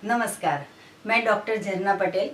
नमस्कार, मैं डॉक्टर झरना पटेल।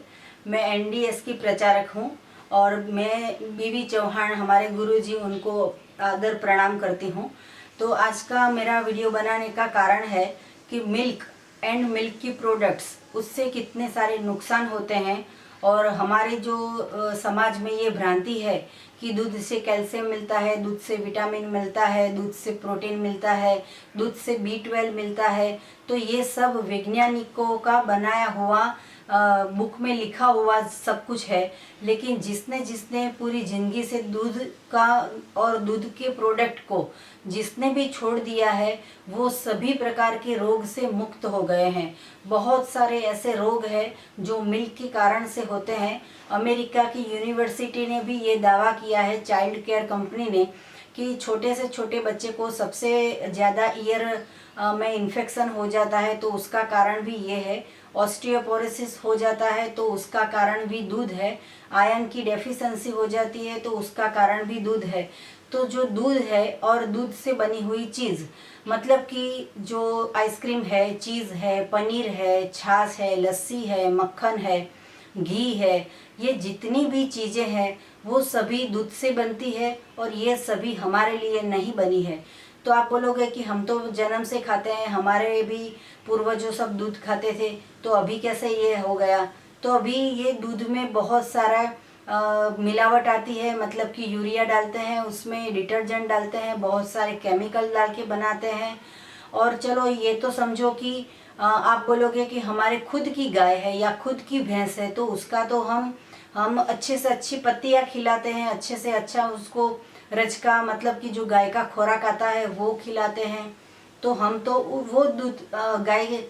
मैं एनडीएस की प्रचारक हूँ और मैं बीवी चौहान हमारे गुरुजी उनको आदर प्रणाम करती हूँ। तो आज का मेरा वीडियो बनाने का कारण है कि मिल्क की प्रोडक्ट्स उससे कितने सारे नुकसान होते हैं और हमारे जो समाज में ये भ्रांति है कि दूध से कैल्शियम मिलता है, दूध से विटामिन मिलता है, दूध से प्रोटीन मिलता है, दूध से B12 मिलता है। तो ये सब वैज्ञानिकों का बनाया हुआ बुक में लिखा हुआ सब कुछ है। लेकिन जिसने जिसने पूरी ज़िंदगी से दूध का और दूध के प्रोडक्ट को जिसने भी छोड़ दिया है वो सभी प्रकार के रोग से मुक्त हो गए हैं। बहुत सारे ऐसे रोग हैं जो मिल्क के कारण से होते हैं। अमेरिका की यूनिवर्सिटी ने भी ये दावा किया है, चाइल्ड केयर कंपनी ने, कि छोटे से छोटे बच्चे को सबसे ज़्यादा ईयर में इन्फेक्शन हो जाता है तो उसका कारण भी ये है। ऑस्टियोपोरोसिस हो जाता है तो उसका कारण भी दूध है। आयरन की डेफिशिएंसी हो जाती है तो उसका कारण भी दूध है। तो जो दूध है और दूध से बनी हुई चीज़, मतलब कि जो आइसक्रीम है, चीज़ है, पनीर है, छाछ है, लस्सी है, मक्खन है, घी है, ये जितनी भी चीज़ें हैं वो सभी दूध से बनती है और ये सभी हमारे लिए नहीं बनी है। तो आप बोलोगे कि हम तो जन्म से खाते हैं, हमारे भी पूर्वजों सब दूध खाते थे, तो अभी कैसे ये हो गया? तो अभी ये दूध में बहुत सारा मिलावट आती है, मतलब कि यूरिया डालते हैं, उसमें डिटर्जेंट डालते हैं, बहुत सारे केमिकल डाल के बनाते हैं। और चलो ये तो समझो कि आप बोलोगे कि हमारे खुद की गाय है या खुद की भैंस है तो उसका तो हम अच्छे से अच्छी पत्तियाँ खिलाते हैं, अच्छे से अच्छा उसको रजका, मतलब कि जो गाय का खुराक आता है वो खिलाते हैं। तो हम तो वो दूध गाय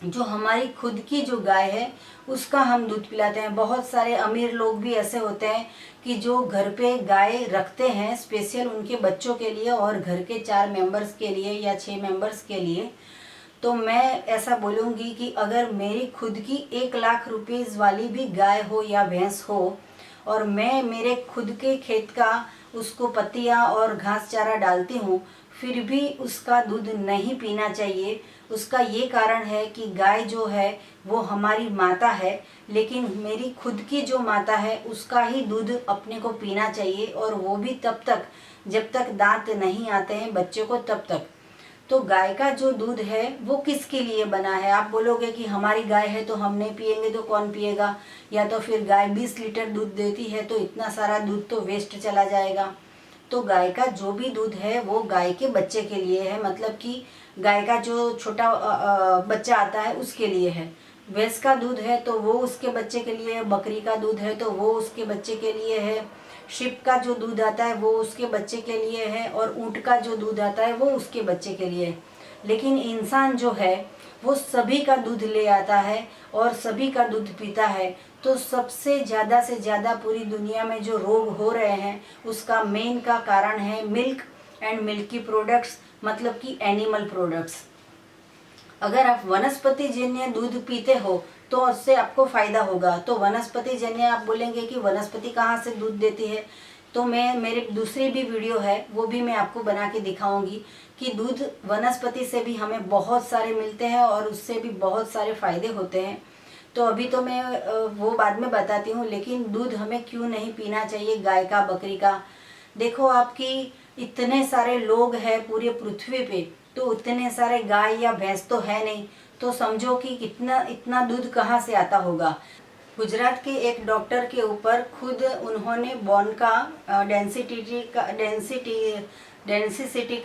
जो हमारी खुद की जो गाय है उसका हम दूध पिलाते हैं। बहुत सारे अमीर लोग भी ऐसे होते हैं कि जो घर पे गाय रखते हैं स्पेशल उनके बच्चों के लिए और घर के 4 मेंबर्स के लिए या 6 मेंबर्स के लिए। तो मैं ऐसा बोलूँगी कि अगर मेरी खुद की 1 लाख रुपीज़ वाली भी गाय हो या भैंस हो और मैं मेरे खुद के खेत का उसको पत्तियाँ और घास चारा डालती हूँ, फिर भी उसका दूध नहीं पीना चाहिए। उसका ये कारण है कि गाय जो है वो हमारी माता है, लेकिन मेरी खुद की जो माता है उसका ही दूध अपने को पीना चाहिए, और वो भी तब तक जब तक दांत नहीं आते हैं बच्चे को, तब तक। तो गाय का जो दूध है वो किसके लिए बना है? आप बोलोगे कि हमारी गाय है तो हम नहीं पिएंगे तो कौन पिएगा, या तो फिर गाय 20 लीटर दूध देती है तो इतना सारा दूध तो वेस्ट चला जाएगा। तो गाय का जो भी दूध है वो गाय के बच्चे के लिए है, मतलब कि गाय का जो छोटा बच्चा आता है उसके लिए है। भैंस का दूध है तो वो उसके बच्चे के लिए है, बकरी का दूध है तो वो उसके बच्चे के लिए है, शिप का जो दूध आता है वो उसके बच्चे के लिए है, और ऊँट का जो दूध आता है वो उसके बच्चे के लिए है। लेकिन इंसान जो है वो सभी का दूध ले आता है और सभी का दूध पीता है। तो सबसे ज़्यादा से ज़्यादा पूरी दुनिया में जो रोग हो रहे हैं उसका मेन का कारण है मिल्क एंड मिल्की प्रोडक्ट्स, मतलब कि एनिमल प्रोडक्ट्स। अगर आप वनस्पति जन्य दूध पीते हो तो उससे आपको फायदा होगा। तो वनस्पति जन्य, आप बोलेंगे कि वनस्पति कहाँ से दूध देती है? तो मैं मेरे दूसरी भी वीडियो है वो भी मैं आपको बना के दिखाऊंगी कि दूध वनस्पति से भी हमें बहुत सारे मिलते हैं और उससे भी बहुत सारे फायदे होते हैं। तो अभी तो मैं वो बाद में बताती हूँ, लेकिन दूध हमें क्यों नहीं पीना चाहिए गाय का, बकरी का? देखो, आपकी इतने सारे लोग हैं पूरे पृथ्वी पे, तो उतने सारे गाय या भैंस तो है नहीं, तो समझो कि कितना इतना दूध कहाँ से आता होगा। गुजरात के एक डॉक्टर के ऊपर खुद उन्होंने बोन का डेंसिटी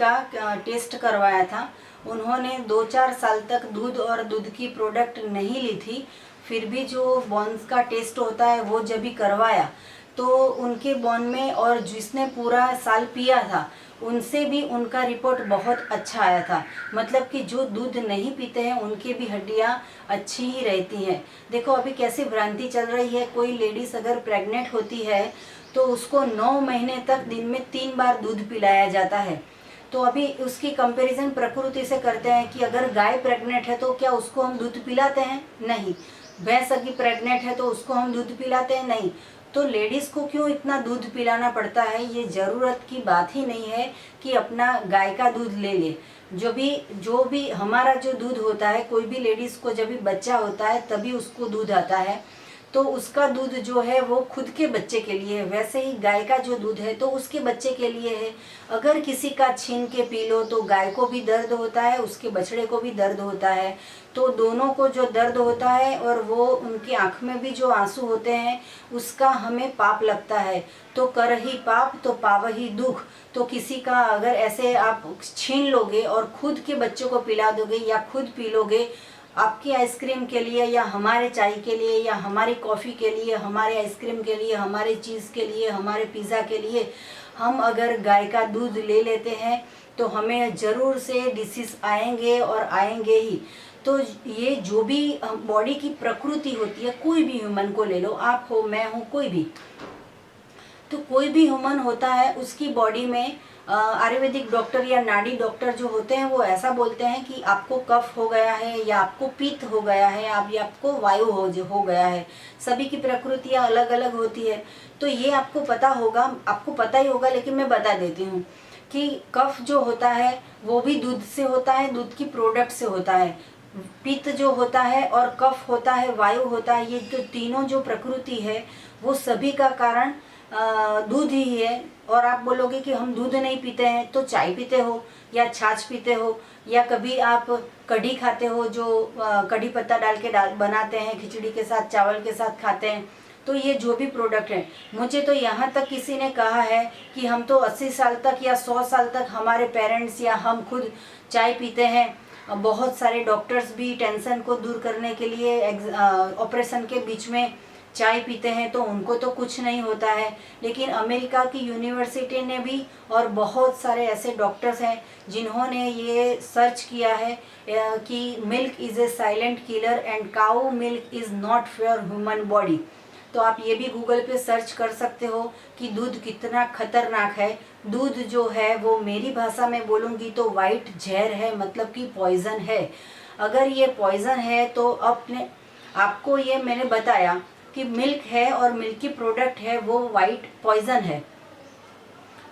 का टेस्ट करवाया था। उन्होंने 2-4 साल तक दूध और दूध की प्रोडक्ट नहीं ली थी, फिर भी जो बोन्स का टेस्ट होता है वो जब भी करवाया तो उनके बोन में, और जिसने पूरा साल पिया था उनसे भी उनका रिपोर्ट बहुत अच्छा आया था। मतलब कि जो दूध नहीं पीते हैं उनकी भी हड्डियां अच्छी ही रहती हैं। देखो अभी कैसी भ्रांति चल रही है, कोई लेडीज अगर प्रेग्नेंट होती है तो उसको 9 महीने तक दिन में 3 बार दूध पिलाया जाता है। तो अभी उसकी कंपैरिजन प्रकृति से करते हैं कि अगर गाय प्रेग्नेंट है तो क्या उसको हम दूध पिलाते हैं? नहीं। भैंस अगर प्रेग्नेंट है तो उसको हम दूध पिलाते हैं? नहीं। तो लेडीज़ को क्यों इतना दूध पिलाना पड़ता है? ये ज़रूरत की बात ही नहीं है कि अपना गाय का दूध ले ले। जो भी हमारा जो दूध होता है, कोई भी लेडीज़ को जब भी बच्चा होता है तभी उसको दूध आता है, तो उसका दूध जो है वो खुद के बच्चे के लिए है। वैसे ही गाय का जो दूध है तो उसके बच्चे के लिए है। अगर किसी का छीन के पी लो तो गाय को भी दर्द होता है, उसके बछड़े को भी दर्द होता है। तो दोनों को जो दर्द होता है और वो उनकी आँख में भी जो आंसू होते हैं उसका हमें पाप लगता है। तो कर ही पाप तो पावही दुख। तो किसी का अगर ऐसे आप छीन लोगे और खुद के बच्चों को पिला दोगे या खुद पी लोगे, आपकी आइसक्रीम के लिए या हमारे चाय के लिए या हमारी कॉफ़ी के लिए, हमारे आइसक्रीम के लिए, हमारे चीज़ के लिए, हमारे पिज़्ज़ा के लिए हम अगर गाय का दूध ले लेते हैं तो हमें ज़रूर से डिसीज़ आएंगे और आएंगे ही। तो ये जो भी बॉडी की प्रकृति होती है, कोई भी ह्यूमन को ले लो, आप हो, मैं हूँ, कोई भी, तो कोई भी ह्यूमन होता है उसकी बॉडी में आयुर्वेदिक डॉक्टर या नाड़ी डॉक्टर जो होते हैं वो ऐसा बोलते हैं कि आपको कफ हो गया है या आपको पित्त हो गया है या आपको वायु हो गया है। सभी की प्रकृतियाँ अलग अलग होती है। तो ये आपको पता होगा, आपको पता ही होगा, लेकिन मैं बता देती हूँ कि कफ जो होता है वो भी दूध से होता है, दूध की प्रोडक्ट से होता है। पित्त जो होता है और कफ होता है, वायु होता है, ये जो तीनों जो प्रकृति है वो सभी का कारण दूध ही है। और आप बोलोगे कि हम दूध नहीं पीते हैं, तो चाय पीते हो या छाछ पीते हो या कभी आप कढ़ी खाते हो, जो कढ़ी पत्ता डाल के बनाते हैं, खिचड़ी के साथ, चावल के साथ खाते हैं। तो ये जो भी प्रोडक्ट है, मुझे तो यहाँ तक किसी ने कहा है कि हम तो 80 साल तक या 100 साल तक हमारे पेरेंट्स या हम खुद चाय पीते हैं। बहुत सारे डॉक्टर्स भी टेंशन को दूर करने के लिए ऑपरेशन के बीच में चाय पीते हैं, तो उनको तो कुछ नहीं होता है। लेकिन अमेरिका की यूनिवर्सिटी ने भी और बहुत सारे ऐसे डॉक्टर्स हैं जिन्होंने ये सर्च किया है कि milk is a silent killer and cow milk is not for human body. तो आप ये भी गूगल पे सर्च कर सकते हो कि दूध कितना खतरनाक है। दूध जो है वो मेरी भाषा में बोलूँगी तो वाइट जहर है, मतलब कि पॉइज़न है। अगर ये पॉइज़न है तो आपको ये मैंने बताया कि मिल्क है और मिल्क की प्रोडक्ट है वो वाइट पॉइज़न है,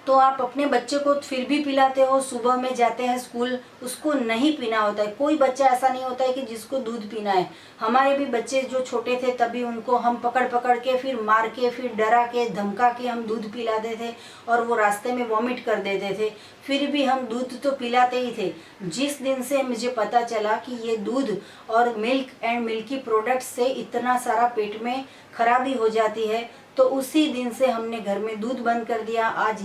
तो आप अपने बच्चे को फिर भी पिलाते हो। सुबह में जाते हैं स्कूल, उसको नहीं पीना होता है। कोई बच्चा ऐसा नहीं होता है कि जिसको दूध पीना है। हमारे भी बच्चे जो छोटे थे तभी उनको हम पकड़ पकड़ के, फिर मार के, फिर डरा के, धमका के हम दूध पिलाते थे और वो रास्ते में वॉमिट कर देते थे, फिर भी हम दूध तो पिलाते ही थे। जिस दिन से मुझे पता चला कि ये दूध और मिल्क एंड मिल्की प्रोडक्ट से इतना सारा पेट में खराबी हो जाती है, तो उसी दिन से हमने घर में दूध बंद कर दिया। आज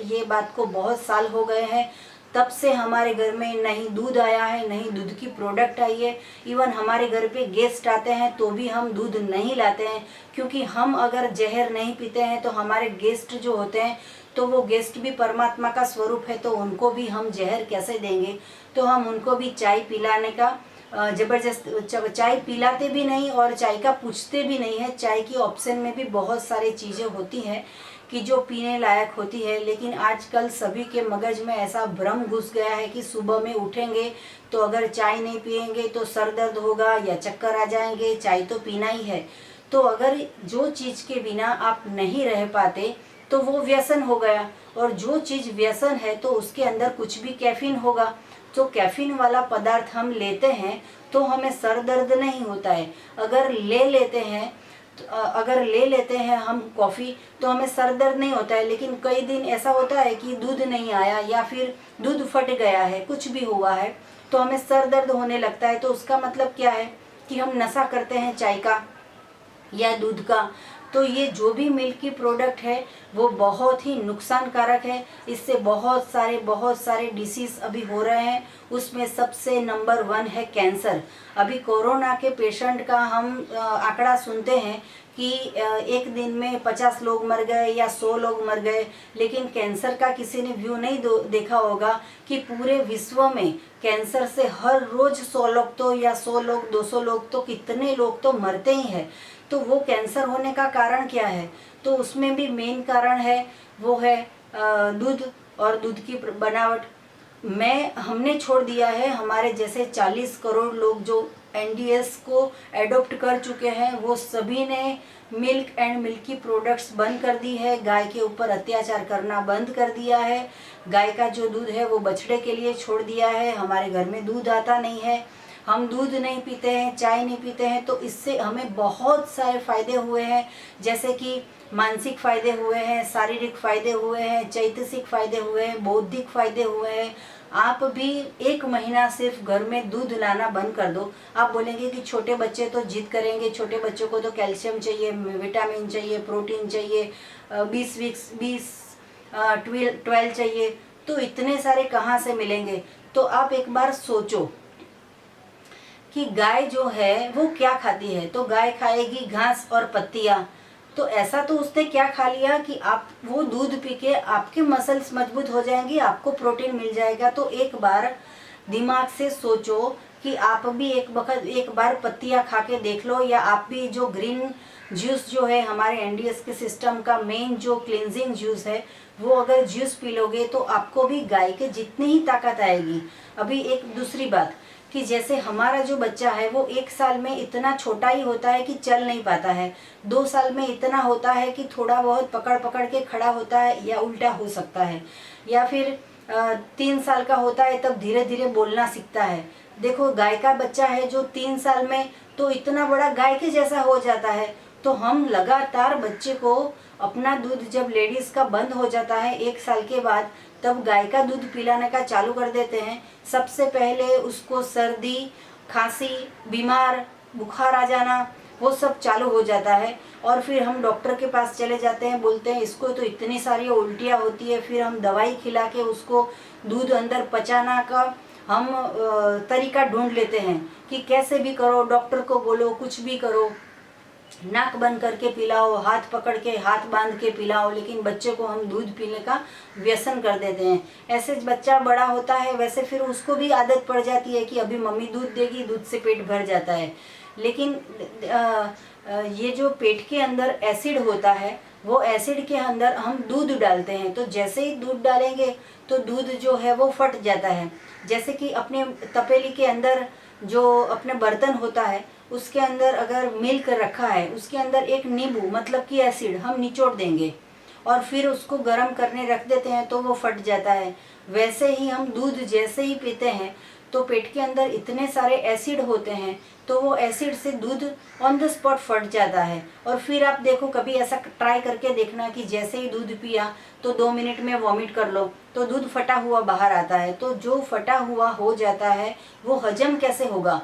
ये बात को बहुत साल हो गए हैं, तब से हमारे घर में नहीं दूध आया है, नहीं दूध की प्रोडक्ट आई है। इवन हमारे घर पे गेस्ट आते हैं तो भी हम दूध नहीं लाते हैं, क्योंकि हम अगर जहर नहीं पीते हैं तो हमारे गेस्ट जो होते हैं, तो वो गेस्ट भी परमात्मा का स्वरूप है, तो उनको भी हम जहर कैसे देंगे। तो हम उनको भी चाय पिलाने का ज़बरदस्त चाय पिलाते भी नहीं और चाय का पूछते भी नहीं है। चाय की ऑप्शन में भी बहुत सारी चीज़ें होती हैं कि जो पीने लायक होती है, लेकिन आजकल सभी के मगज में ऐसा भ्रम घुस गया है कि सुबह में उठेंगे तो अगर चाय नहीं पिएंगे तो सर दर्द होगा या चक्कर आ जाएंगे, चाय तो पीना ही है। तो अगर जो चीज़ के बिना आप नहीं रह पाते तो वो व्यसन हो गया, और जो चीज़ व्यसन है तो उसके अंदर कुछ भी कैफीन होगा। तो कैफीन वाला पदार्थ हम लेते हैं तो हमें सर दर्द नहीं होता है। अगर ले लेते हैं हम कॉफ़ी तो हमें सर दर्द नहीं होता है। लेकिन कई दिन ऐसा होता है कि दूध नहीं आया या फिर दूध फट गया है, कुछ भी हुआ है, तो हमें सर दर्द होने लगता है। तो उसका मतलब क्या है कि हम नशा करते हैं चाय का या दूध का। तो ये जो भी मिल्क की प्रोडक्ट है वो बहुत ही नुकसानकारक है। इससे बहुत सारे डिसीज़ अभी हो रहे हैं। उसमें सबसे नंबर 1 है कैंसर। अभी कोरोना के पेशेंट का हम आंकड़ा सुनते हैं कि एक दिन में 50 लोग मर गए या 100 लोग मर गए, लेकिन कैंसर का किसी ने व्यू नहीं देखा होगा कि पूरे विश्व में कैंसर से हर रोज़ 100 लोग तो या 100 लोग 200 लोग तो कितने लोग तो मरते ही हैं। तो वो कैंसर होने का कारण क्या है? तो उसमें भी मेन कारण है वो है दूध और दूध की बनावट। हमने छोड़ दिया है, हमारे जैसे 40 करोड़ लोग जो एनडीएस को एडॉप्ट कर चुके हैं वो सभी ने मिल्क एंड मिल्की प्रोडक्ट्स बंद कर दी है, गाय के ऊपर अत्याचार करना बंद कर दिया है। गाय का जो दूध है वो बछड़े के लिए छोड़ दिया है। हमारे घर में दूध आता नहीं है, हम दूध नहीं पीते हैं, चाय नहीं पीते हैं। तो इससे हमें बहुत सारे फायदे हुए हैं, जैसे कि मानसिक फायदे हुए हैं, शारीरिक फायदे हुए हैं, चैतसिक फायदे हुए हैं, बौद्धिक फायदे हुए हैं। आप भी 1 महीना सिर्फ घर में दूध लाना बंद कर दो। आप बोलेंगे कि छोटे बच्चे तो जिद करेंगे, छोटे बच्चों को तो कैल्शियम चाहिए, विटामिन चाहिए, प्रोटीन चाहिए, 12 चाहिए, तो इतने सारे कहाँ से मिलेंगे। तो आप एक बार सोचो कि गाय जो है वो क्या खाती है। तो गाय खाएगी घास और पत्तियाँ। तो ऐसा तो उसने क्या खा लिया कि आप वो दूध पी के आपके मसल्स मजबूत हो जाएंगी, आपको प्रोटीन मिल जाएगा। तो एक बार दिमाग से सोचो कि आप भी एक बार पत्तियाँ खा के देख लो, या आप भी जो ग्रीन जूस जो है हमारे एनडीएस के सिस्टम का मेन जो क्लिनजिंग जूस है, वो अगर जूस पी लोगे तो आपको भी गाय के जितनी ही ताकत आएगी। अभी एक दूसरी बात कि जैसे हमारा जो बच्चा है वो 1 साल में इतना छोटा ही होता है कि चल नहीं पाता है, 2 साल में इतना होता है कि थोड़ा बहुत पकड़ पकड़ के खड़ा होता है या उल्टा हो सकता है, या फिर 3 साल का होता है तब धीरे धीरे बोलना सीखता है। देखो गाय का बच्चा है जो 3 साल में तो इतना बड़ा गाय के जैसा हो जाता है। तो हम लगातार बच्चे को अपना दूध जब लेडीज का बंद हो जाता है 1 साल के बाद, तब गाय का दूध पिलाने का चालू कर देते हैं। सबसे पहले उसको सर्दी, खांसी, बीमार, बुखार आ जाना, वो सब चालू हो जाता है। और फिर हम डॉक्टर के पास चले जाते हैं, बोलते हैं इसको तो इतनी सारी उल्टियाँ होती है। फिर हम दवाई खिला के उसको दूध अंदर पचाना का हम तरीका ढूंढ लेते हैं कि कैसे भी करो, डॉक्टर को बोलो, कुछ भी करो, नाक बंद करके पिलाओ, हाथ पकड़ के हाथ बांध के पिलाओ, लेकिन बच्चे को हम दूध पीने का व्यसन कर देते हैं। ऐसे बच्चा बड़ा होता है वैसे फिर उसको भी आदत पड़ जाती है कि अभी मम्मी दूध देगी, दूध से पेट भर जाता है। लेकिन ये जो पेट के अंदर एसिड होता है, वो एसिड के अंदर हम दूध डालते हैं। तो जैसे ही दूध डालेंगे तो दूध जो है वो फट जाता है। जैसे कि अपने तपेली के अंदर जो अपने बर्तन होता है उसके अंदर अगर मिल्क रखा है, उसके अंदर एक नींबू मतलब कि एसिड हम निचोड़ देंगे और फिर उसको गर्म करने रख देते हैं तो वो फट जाता है। वैसे ही हम दूध जैसे ही पीते हैं तो पेट के अंदर इतने सारे एसिड होते हैं, तो वो एसिड से दूध ऑन द स्पॉट फट जाता है। और फिर आप देखो, कभी ऐसा ट्राई करके देखना कि जैसे ही दूध पिया तो 2 मिनट में वॉमिट कर लो, तो दूध फटा हुआ बाहर आता है। तो जो फटा हुआ हो जाता है वो हजम कैसे होगा।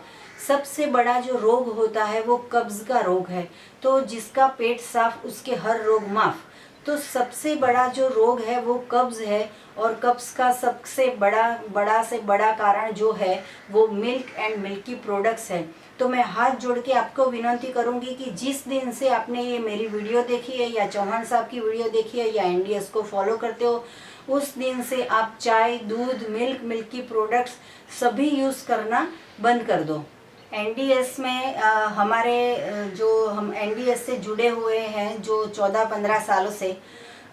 सबसे बड़ा जो रोग होता है वो कब्ज का रोग है। तो जिसका पेट साफ उसके हर रोग माफ। तो सबसे बड़ा जो रोग है वो कब्ज है, और कब्ज का सबसे बड़ा से बड़ा कारण जो है वो मिल्क एंड मिल्की प्रोडक्ट्स है। तो मैं हाथ जोड़ के आपको विनती करूंगी कि जिस दिन से आपने ये मेरी वीडियो देखी है या चौहान साहब की वीडियो देखी है या एनडीएस को फॉलो करते हो, उस दिन से आप चाय, दूध, मिल्क, मिल्की प्रोडक्ट्स सभी यूज़ करना बंद कर दो। एनडीएस में हम एनडीएस से जुड़े हुए हैं जो 14-15 सालों से,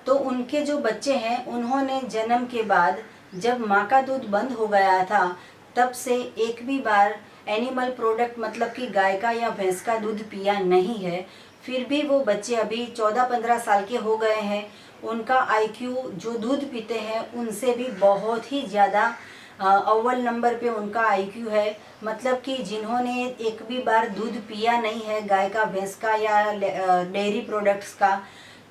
तो उनके जो बच्चे हैं उन्होंने जन्म के बाद जब माँ का दूध बंद हो गया था तब से एक भी बार एनिमल प्रोडक्ट मतलब कि गाय का या भैंस का दूध पिया नहीं है। फिर भी वो बच्चे अभी 14-15 साल के हो गए हैं। उनका आईक्यू जो दूध पीते हैं उनसे भी बहुत ही ज़्यादा अव्वल नंबर पे उनका आईक्यू है। मतलब कि जिन्होंने एक भी बार दूध पिया नहीं है गाय का, भैंस का या डेयरी प्रोडक्ट्स का,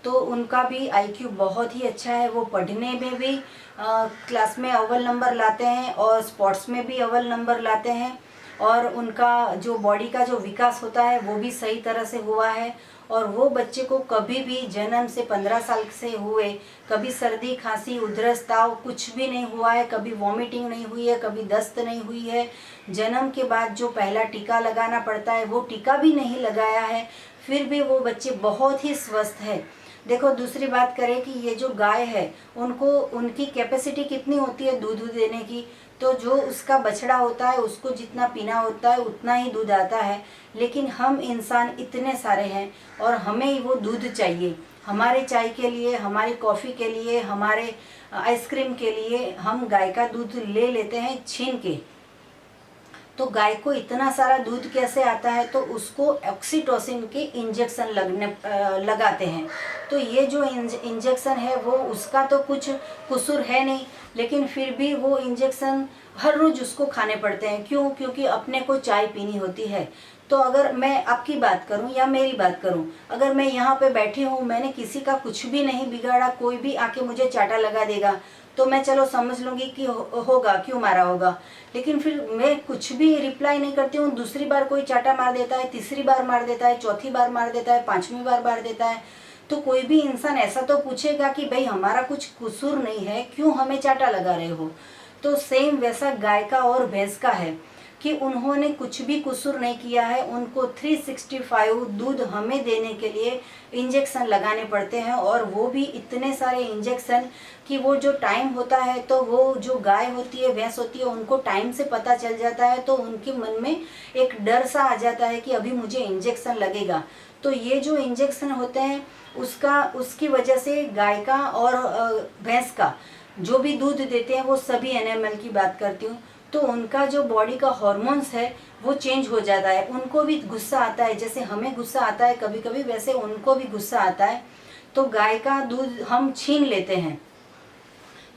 तो उनका भी आईक्यू बहुत ही अच्छा है। वो पढ़ने में भी क्लास में अव्वल नंबर लाते हैं और स्पोर्ट्स में भी अव्वल नंबर लाते हैं, और उनका जो बॉडी का जो विकास होता है वो भी सही तरह से हुआ है। और वो बच्चे को कभी भी जन्म से 15 साल से हुए कभी सर्दी, खांसी, उधरस, ताव कुछ भी नहीं हुआ है, कभी वॉमिटिंग नहीं हुई है, कभी दस्त नहीं हुई है। जन्म के बाद जो पहला टीका लगाना पड़ता है वो टीका भी नहीं लगाया है, फिर भी वो बच्चे बहुत ही स्वस्थ है। देखो, दूसरी बात करें कि ये जो गाय है उनकी कैपेसिटी कितनी होती है दूध देने की, तो जो उसका बछड़ा होता है उसको जितना पीना होता है उतना ही दूध आता है। लेकिन हम इंसान इतने सारे हैं और हमें वो दूध चाहिए। हमारे चाय के लिए, हमारी कॉफ़ी के लिए, हमारे आइसक्रीम के लिए हम गाय का दूध ले लेते हैं छीन के। तो गाय को इतना सारा दूध कैसे आता है, तो उसको ऑक्सीटोसिन के इंजेक्शन लगाते हैं। तो ये जो इंजेक्शन है वो उसका तो कुछ कसूर है नहीं, लेकिन फिर भी वो इंजेक्शन हर रोज़ उसको खाने पड़ते हैं। क्यों? क्योंकि अपने को चाय पीनी होती है। तो अगर मैं आपकी बात करूं या मेरी बात करूं, अगर मैं यहाँ पे बैठी हूँ, मैंने किसी का कुछ भी नहीं बिगाड़ा, कोई भी आके मुझे चाटा लगा देगा तो मैं चलो समझ लूँगी कि होगा, क्यों मारा होगा। लेकिन फिर मैं कुछ भी रिप्लाई नहीं करती हूँ, दूसरी बार कोई चाटा मार देता है, तीसरी बार मार देता है, चौथी बार मार देता है, पांचवी बार मार देता है, तो कोई भी इंसान ऐसा तो पूछेगा कि भाई हमारा कुछ कसूर नहीं है, क्यों हमें चाटा लगा रहे हो। तो सेम वैसा गाय का और भैंस का है कि उन्होंने कुछ भी कसूर नहीं किया है, उनको 365 दूध हमें देने के लिए इंजेक्शन लगाने पड़ते हैं। और वो भी इतने सारे इंजेक्शन कि वो जो टाइम होता है, तो वो जो गाय होती है, भैंस होती है, उनको टाइम से पता चल जाता है, तो उनके मन में एक डर सा आ जाता है कि अभी मुझे इंजेक्शन लगेगा। तो ये जो इंजेक्शन होते हैं उसकी वजह से गाय का और भैंस का जो भी दूध देते हैं, वो सभी एनिमल की बात करती हूँ, तो उनका जो बॉडी का हार्मोन्स है वो चेंज हो जाता है। उनको भी गुस्सा आता है, जैसे हमें गुस्सा आता है कभी कभी, वैसे उनको भी गुस्सा आता है। तो गाय का दूध हम छीन लेते हैं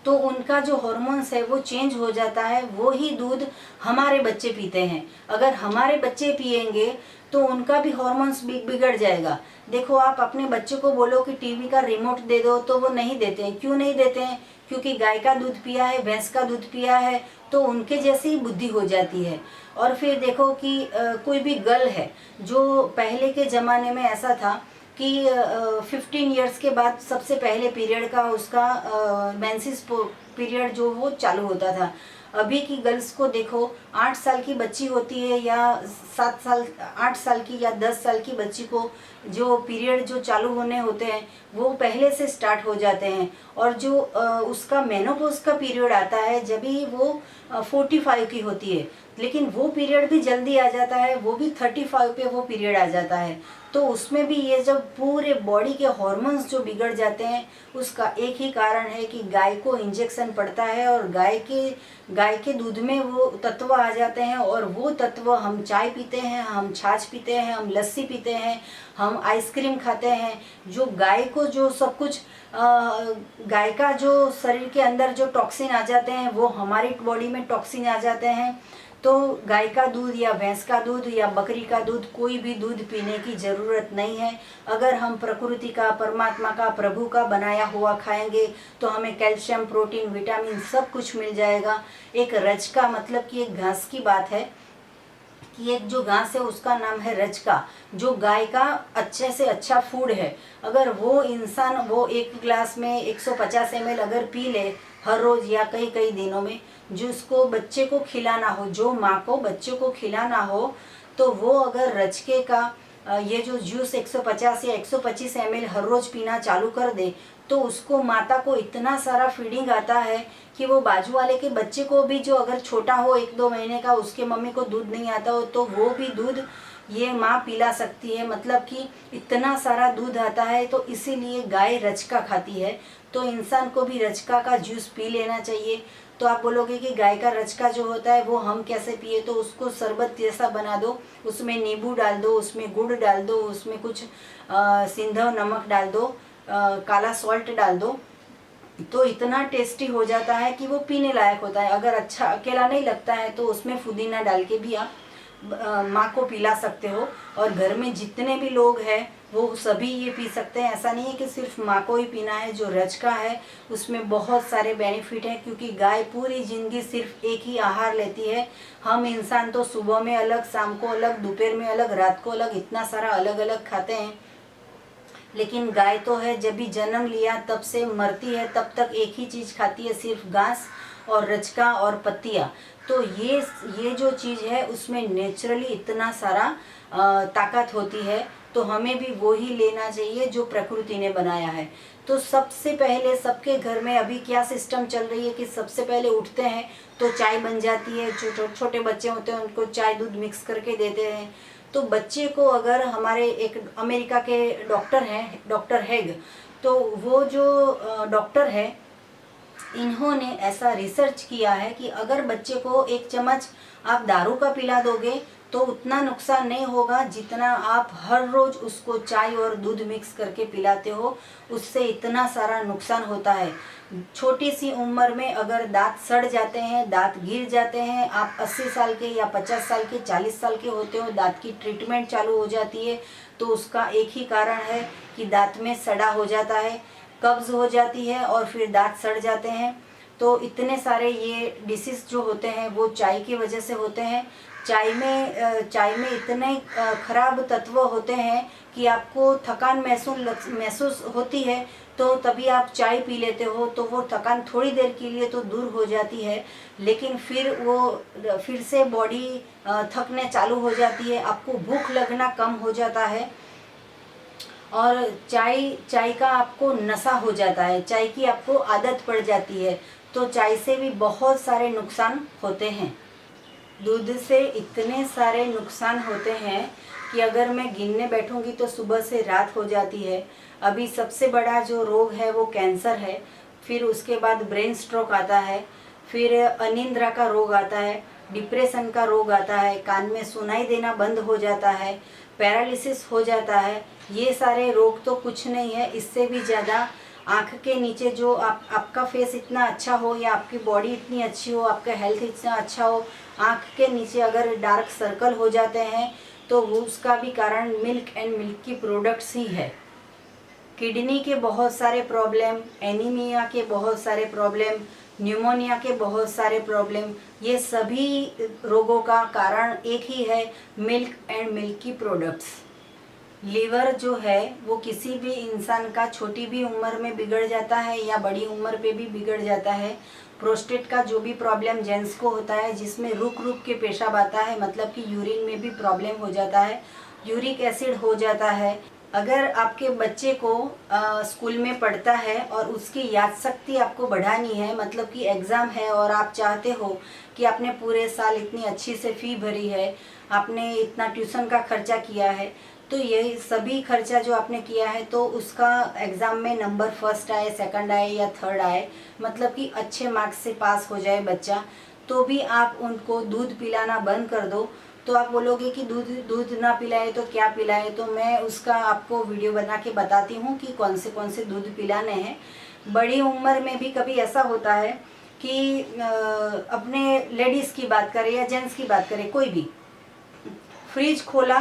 तो उनका जो हार्मोन्स है वो चेंज हो जाता है, वो ही दूध हमारे बच्चे पीते हैं। अगर हमारे बच्चे पिएंगे तो उनका भी हार्मोन्स बिगड़ जाएगा। देखो, आप अपने बच्चे को बोलो कि टीवी का रिमोट दे दो तो वो नहीं देते हैं। क्यों नहीं देते हैं? क्योंकि गाय का दूध पिया है, भैंस का दूध पिया है, तो उनके जैसी बुद्धि हो जाती है। और फिर देखो कि कोई भी गर्ल है, जो पहले के ज़माने में ऐसा था कि 15 इयर्स के बाद सबसे पहले पीरियड का उसका मेंसेस पीरियड जो वो चालू होता था। अभी की गर्ल्स को देखो, 8 साल की बच्ची होती है या 8 साल की या 10 साल की बच्ची को जो पीरियड जो चालू होने होते हैं वो पहले से स्टार्ट हो जाते हैं। और जो उसका मेनोपॉज का पीरियड आता है जब भी वो 45 की होती है, लेकिन वो पीरियड भी जल्दी आ जाता है, वो भी 35 पे वो पीरियड आ जाता है। तो उसमें भी ये जब पूरे बॉडी के हार्मोन्स जो बिगड़ जाते हैं, उसका एक ही कारण है कि गाय को इंजेक्शन पड़ता है और गाय के दूध में वो तत्व आ जाते हैं। और वो तत्व हम चाय पीते हैं, हम छाछ पीते हैं, हम लस्सी पीते हैं, हम आइसक्रीम खाते हैं। जो गाय को जो सब कुछ गाय का जो शरीर के अंदर जो टॉक्सिन आ जाते हैं वो हमारी बॉडी में टॉक्सिन आ जाते हैं। तो गाय का दूध या भैंस का दूध या बकरी का दूध, कोई भी दूध पीने की ज़रूरत नहीं है। अगर हम प्रकृति का, परमात्मा का, प्रभु का बनाया हुआ खाएंगे तो हमें कैल्शियम, प्रोटीन, विटामिन सब कुछ मिल जाएगा। एक रजका मतलब कि एक घास की बात है कि एक जो घास है उसका नाम है रजका, जो गाय का अच्छे से अच्छा फूड है। अगर वो इंसान वो एक गिलास में 150 ml अगर पी ले हर रोज़ या कई कई दिनों में, जिसको बच्चे को खिलाना हो, जो माँ को बच्चे को खिलाना हो, तो वो अगर रजके का ये जो जूस 150 या 125 ml हर रोज़ पीना चालू कर दे, तो उसको माता को इतना सारा फीडिंग आता है कि वो बाजू वाले के बच्चे को भी, जो अगर छोटा हो 1-2 महीने का, उसके मम्मी को दूध नहीं आता हो, तो वो भी दूध ये माँ पिला सकती है। मतलब कि इतना सारा दूध आता है। तो इसीलिए गाय रजका खाती है। तो इंसान को भी रजका का जूस पी लेना चाहिए। तो आप बोलोगे कि गाय का रजका जो होता है वो हम कैसे पिए? तो उसको शरबत जैसा बना दो, उसमें नींबू डाल दो, उसमें गुड़ डाल दो, उसमें कुछ सिंधव नमक डाल दो, काला सॉल्ट डाल दो, तो इतना टेस्टी हो जाता है कि वो पीने लायक होता है। अगर अच्छा अकेला नहीं लगता है तो उसमें पुदीना डाल के भी आप माँ को पिला सकते हो। और घर में जितने भी लोग हैं वो सभी ये पी सकते हैं। ऐसा नहीं है कि सिर्फ माँ को ही पीना है। जो रजका है उसमें बहुत सारे बेनिफिट हैं, क्योंकि गाय पूरी ज़िंदगी सिर्फ एक ही आहार लेती है। हम इंसान तो सुबह में अलग, शाम को अलग, दोपहर में अलग, रात को अलग, इतना सारा अलग अलग खाते हैं। लेकिन गाय तो है, जब भी जन्म लिया तब से मरती है तब तक एक ही चीज़ खाती है, सिर्फ घास और रजका और पत्तियाँ। तो ये जो चीज़ है उसमें नेचुरली इतना सारा ताकत होती है। तो हमें भी वो ही लेना चाहिए जो प्रकृति ने बनाया है। तो सबसे पहले सबके घर में अभी क्या सिस्टम चल रही है कि सबसे पहले उठते हैं तो चाय बन जाती है। जो छोटे बच्चे होते हैं उनको चाय दूध मिक्स करके देते हैं। तो बच्चे को, अगर हमारे एक अमेरिका के डॉक्टर हैं, डॉक्टर हेग, तो वो जो डॉक्टर है इन्होंने ऐसा रिसर्च किया है कि अगर बच्चे को 1 चम्मच आप दारू का पिला दोगे तो उतना नुकसान नहीं होगा जितना आप हर रोज उसको चाय और दूध मिक्स करके पिलाते हो, उससे इतना सारा नुकसान होता है। छोटी सी उम्र में अगर दांत सड़ जाते हैं, दांत गिर जाते हैं, आप 80 साल के या 50 साल के 40 साल के होते हो, दांत की ट्रीटमेंट चालू हो जाती है तो उसका एक ही कारण है कि दांत में सड़ा हो जाता है, कब्ज हो जाती है और फिर दांत सड़ जाते हैं। तो इतने सारे ये डिसीज़ जो होते हैं वो चाय की वजह से होते हैं। चाय में इतने खराब तत्व होते हैं कि आपको थकान महसूस होती है तो तभी आप चाय पी लेते हो, तो वो थकान थोड़ी देर के लिए तो दूर हो जाती है, लेकिन फिर से बॉडी थकने चालू हो जाती है, आपको भूख लगना कम हो जाता है और चाय का आपको नशा हो जाता है, चाय की आपको आदत पड़ जाती है। तो चाय से भी बहुत सारे नुकसान होते हैं। दूध से इतने सारे नुकसान होते हैं कि अगर मैं गिनने बैठूंगी तो सुबह से रात हो जाती है। अभी सबसे बड़ा जो रोग है वो कैंसर है, फिर उसके बाद ब्रेन स्ट्रोक आता है, फिर अनिद्रा का रोग आता है, डिप्रेशन का रोग आता है, कान में सुनाई देना बंद हो जाता है, पैरालिसिस हो जाता है। ये सारे रोग तो कुछ नहीं है, इससे भी ज़्यादा आँख के नीचे जो आपका फेस इतना अच्छा हो या आपकी बॉडी इतनी अच्छी हो, आपका हेल्थ इतना अच्छा हो, आँख के नीचे अगर डार्क सर्कल हो जाते हैं तो वो उसका भी कारण मिल्क एंड मिल्क की प्रोडक्ट्स ही है। किडनी के बहुत सारे प्रॉब्लम, एनीमिया के बहुत सारे प्रॉब्लम, न्यूमोनिया के बहुत सारे प्रॉब्लम, ये सभी रोगों का कारण एक ही है, मिल्क एंड मिल्क की प्रोडक्ट्स। लीवर जो है वो किसी भी इंसान का छोटी भी उम्र में बिगड़ जाता है या बड़ी उम्र पे भी बिगड़ जाता है। प्रोस्टेट का जो भी प्रॉब्लम जेंट्स को होता है जिसमें रुक रुक के पेशाब आता है, मतलब कि यूरिन में भी प्रॉब्लम हो जाता है, यूरिक एसिड हो जाता है। अगर आपके बच्चे को स्कूल में पढ़ता है और उसकी याद शक्ति आपको बढ़ानी है, मतलब कि एग्ज़ाम है और आप चाहते हो कि आपने पूरे साल इतनी अच्छी से फ़ी भरी है, आपने इतना ट्यूशन का खर्चा किया है, तो ये सभी खर्चा जो आपने किया है तो उसका एग्ज़ाम में नंबर फर्स्ट आए, सेकंड आए या थर्ड आए, मतलब कि अच्छे मार्क्स से पास हो जाए बच्चा, तो भी आप उनको दूध पिलाना बंद कर दो। तो आप बोलोगे कि दूध ना पिलाए तो क्या पिलाए, तो मैं उसका आपको वीडियो बना के बताती हूँ कि कौन से दूध पिलाने हैं। बड़ी उम्र में भी कभी ऐसा होता है कि अपने लेडीज़ की बात करें या जेंट्स की बात करें, कोई भी फ्रिज खोला,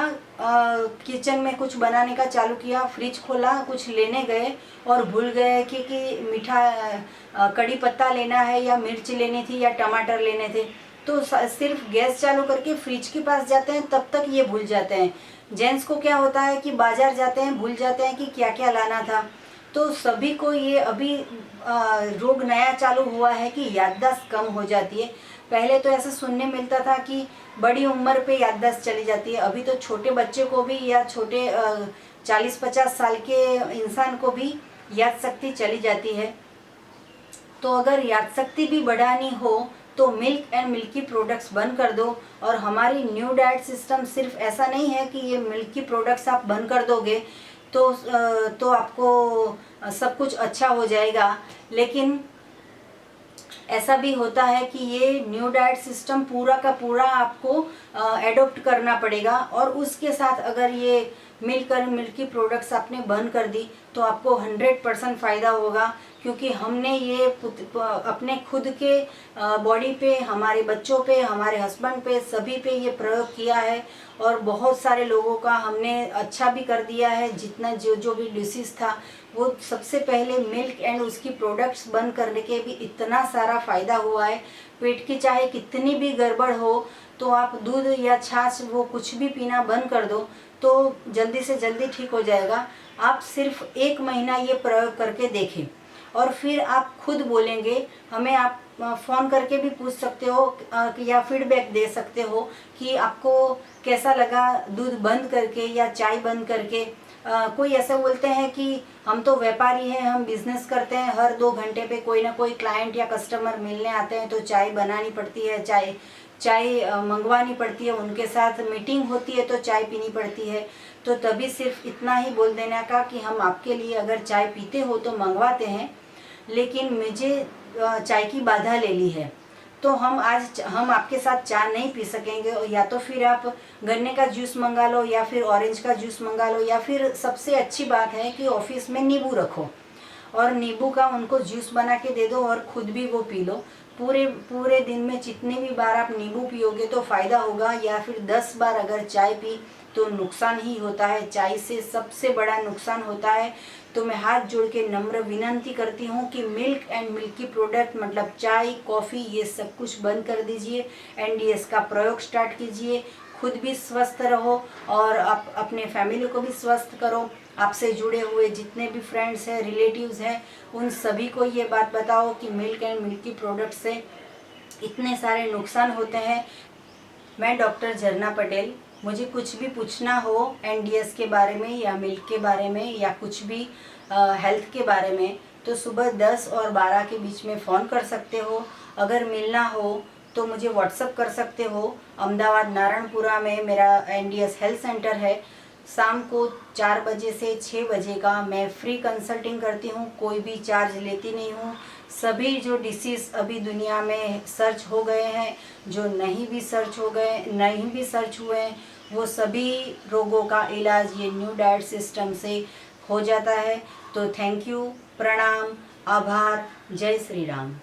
किचन में कुछ बनाने का चालू किया, फ्रिज खोला, कुछ लेने गए और भूल गए कि मीठा कड़ी पत्ता लेना है या मिर्च लेनी थी या टमाटर लेने थे, तो सिर्फ गैस चालू करके फ्रिज के पास जाते हैं, तब तक ये भूल जाते हैं। जेंट्स को क्या होता है कि बाजार जाते हैं, भूल जाते हैं कि क्या क्या लाना था। तो सभी को ये अभी रोग नया चालू हुआ है कि याददाश्त कम हो जाती है। पहले तो ऐसा सुनने मिलता था कि बड़ी उम्र पे याददाश्त चली जाती है, अभी तो छोटे बच्चे को भी या छोटे 40-50 साल के इंसान को भी याद शक्ति चली जाती है। तो अगर याद शक्ति भी बढ़ानी हो तो मिल्क एंड मिल्क की प्रोडक्ट्स बंद कर दो। और हमारी न्यू डाइट सिस्टम सिर्फ ऐसा नहीं है कि ये मिल्क की प्रोडक्ट्स आप बंद कर दोगे तो आपको सब कुछ अच्छा हो जाएगा, लेकिन ऐसा भी होता है कि ये न्यू डाइट सिस्टम पूरा का पूरा आपको एडॉप्ट करना पड़ेगा। और उसके साथ अगर ये मिल्क और मिल्क की प्रोडक्ट्स आपने बंद कर दी तो आपको 100% फ़ायदा होगा, क्योंकि हमने ये अपने खुद के बॉडी पे, हमारे बच्चों पे, हमारे हस्बैंड पे, सभी पे ये प्रयोग किया है और बहुत सारे लोगों का हमने अच्छा भी कर दिया है। जितना जो भी डिसीज़ था वो सबसे पहले मिल्क एंड उसकी प्रोडक्ट्स बंद करने के भी इतना सारा फ़ायदा हुआ है। पेट की चाहे कितनी भी गड़बड़ हो तो आप दूध या छाछ वो कुछ भी पीना बंद कर दो तो जल्दी से जल्दी ठीक हो जाएगा। आप सिर्फ 1 महीना ये प्रयोग करके देखें और फिर आप खुद बोलेंगे। हमें आप फ़ोन करके भी पूछ सकते हो या फीडबैक दे सकते हो कि आपको कैसा लगा दूध बंद करके या चाय बंद करके। कोई ऐसा बोलते हैं कि हम तो व्यापारी हैं, हम बिजनेस करते हैं, हर 2 घंटे पे कोई ना कोई क्लाइंट या कस्टमर मिलने आते हैं तो चाय बनानी पड़ती है, चाय मंगवानी पड़ती है, उनके साथ मीटिंग होती है तो चाय पीनी पड़ती है। तो तभी सिर्फ इतना ही बोल देने का कि हम आपके लिए अगर चाय पीते हो तो मंगवाते हैं, लेकिन मुझे चाय की बाधा ले ली है, तो हम आपके साथ चाय नहीं पी सकेंगे। या तो फिर आप गन्ने का जूस मंगा लो, या फिर ऑरेंज का जूस मंगा लो, या फिर सबसे अच्छी बात है कि ऑफिस में नींबू रखो और नींबू का उनको जूस बना के दे दो और खुद भी वो पी लो। पूरे पूरे दिन में जितने भी बार आप नींबू पियोगे तो फ़ायदा होगा, या फिर 10 बार अगर चाय पी तो नुकसान ही होता है। चाय से सबसे बड़ा नुकसान होता है। तो मैं हाथ जोड़ के नम्र विनंती करती हूँ कि मिल्क एंड मिल्की प्रोडक्ट मतलब चाय, कॉफ़ी, ये सब कुछ बंद कर दीजिए। एनडीएस का प्रयोग स्टार्ट कीजिए, खुद भी स्वस्थ रहो और आप अपने फैमिली को भी स्वस्थ करो। आपसे जुड़े हुए जितने भी फ्रेंड्स हैं, रिलेटिव्स हैं, उन सभी को ये बात बताओ कि मिल्क एंड मिल्की प्रोडक्ट से इतने सारे नुकसान होते हैं। मैं डॉक्टर झरना पटेल, मुझे कुछ भी पूछना हो एनडीएस के बारे में या मिल्क के बारे में या कुछ भी हेल्थ के बारे में, तो सुबह 10 और 12 के बीच में फ़ोन कर सकते हो। अगर मिलना हो तो मुझे व्हाट्सअप कर सकते हो। अहमदाबाद नारायणपुरा में मेरा एनडीएस हेल्थ सेंटर है। शाम को 4 बजे से 6 बजे का मैं फ्री कंसल्टिंग करती हूँ, कोई भी चार्ज लेती नहीं हूँ। सभी जो डिसीज़ अभी दुनिया में सर्च हो गए हैं, जो नहीं भी सर्च हुए हैं, वो सभी रोगों का इलाज ये न्यू डाइट सिस्टम से हो जाता है। तो थैंक यू, प्रणाम, आभार, जय श्री राम।